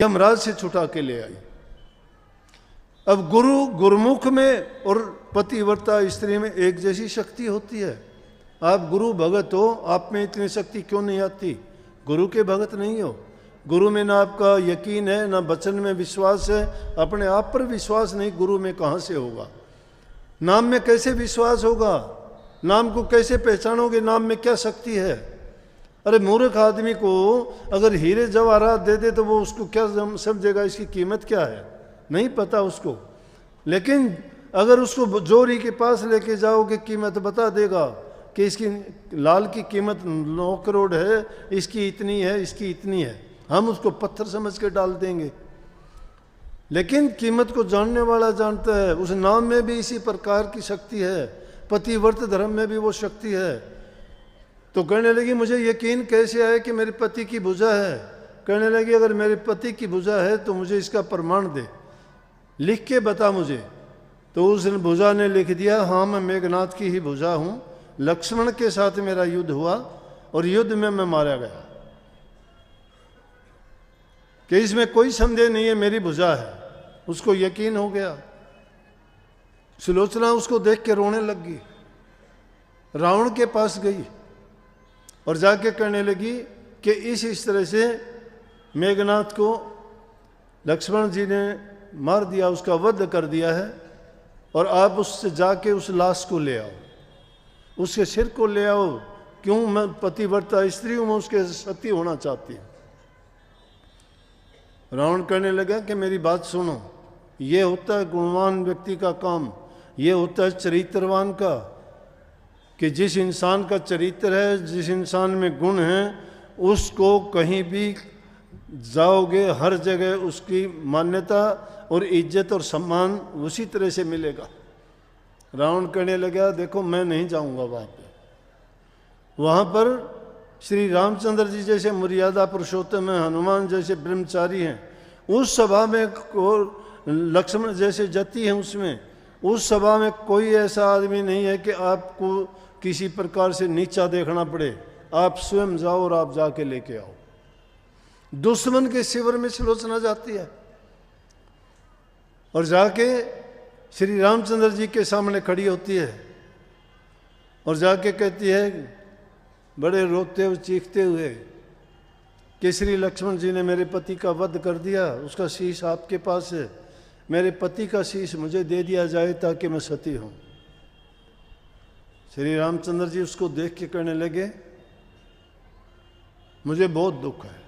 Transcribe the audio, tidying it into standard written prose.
यमराज से छुटा के ले आई। अब गुरुमुख में और पतिव्रता स्त्री में एक जैसी शक्ति होती है। आप गुरु भगत हो, आप में इतनी शक्ति क्यों नहीं आती? गुरु के भगत नहीं हो, गुरु में ना आपका यकीन है, ना वचन में विश्वास है, अपने आप पर विश्वास नहीं, गुरु में कहाँ से होगा? नाम में कैसे विश्वास होगा? नाम को कैसे पहचानोगे? नाम में क्या शक्ति है? अरे मूर्ख आदमी को अगर हीरे जवाहरात दे दे तो वो उसको क्या समझेगा, इसकी कीमत क्या है? नहीं पता उसको। लेकिन अगर उसको जोरी के पास लेके जाओगे कीमत बता देगा कि इसकी लाल की कीमत 9 करोड़ है, इसकी इतनी है, इसकी इतनी है। हम उसको पत्थर समझ के डाल देंगे। लेकिन कीमत को जानने वाला जानता है। उस नाम में भी इसी प्रकार की शक्ति है, पतिव्रत धर्म में भी वो शक्ति है। तो कहने लगी मुझे यकीन कैसे आए कि मेरे पति की भुजा है? कहने लगी अगर मेरे पति की भुजा है तो मुझे इसका प्रमाण दे, लिख के बता मुझे। तो उस भुजा ने लिख दिया, हाँ मैं मेघनाथ की ही भुजा हूँ, लक्ष्मण के साथ मेरा युद्ध हुआ और युद्ध में मैं मारा गया, कि इसमें कोई संदेह नहीं है मेरी भुजा है। उसको यकीन हो गया। सुलोचना उसको देख के रोने लग गई, रावण के पास गई और जाके कहने लगी कि इस तरह से मेघनाथ को लक्ष्मण जी ने मार दिया, उसका वध कर दिया है, और आप उससे जाके उस लाश को ले आओ, उसके सिर को ले आओ। क्यों? मैं पतिव्रता स्त्री हूं, मैं उसके सती होना चाहती हूं। रावण कहने लगा कि मेरी बात सुनो, ये होता है गुणवान व्यक्ति का काम, ये होता है चरित्रवान का, कि जिस इंसान का चरित्र है, जिस इंसान में गुण है, उसको कहीं भी जाओगे हर जगह उसकी मान्यता और इज्जत और सम्मान उसी तरह से मिलेगा। रावण कहने लगा देखो मैं नहीं जाऊंगा वहाँ पे। वहाँ पर श्री रामचंद्र जी जैसे मर्यादा पुरुषोत्तम हैं, हनुमान जैसे ब्रह्मचारी हैं, उस सभा में लक्ष्मण जैसे जति हैं उसमें, उस सभा में कोई ऐसा आदमी नहीं है कि आपको किसी प्रकार से नीचा देखना पड़े। आप स्वयं जाओ और आप जाके लेके आओ। दुश्मन के शिविर में सुलोचना जाती है और जाके श्री रामचंद्र जी के सामने खड़ी होती है और जाके कहती है बड़े रोते हुए चीखते हुए कि श्री लक्ष्मण जी ने मेरे पति का वध कर दिया, उसका शीश आपके पास है, मेरे पति का शीश मुझे दे दिया जाए ताकि मैं सती हूं। श्री रामचंद्र जी उसको देख के कहने लगे मुझे बहुत दुख है,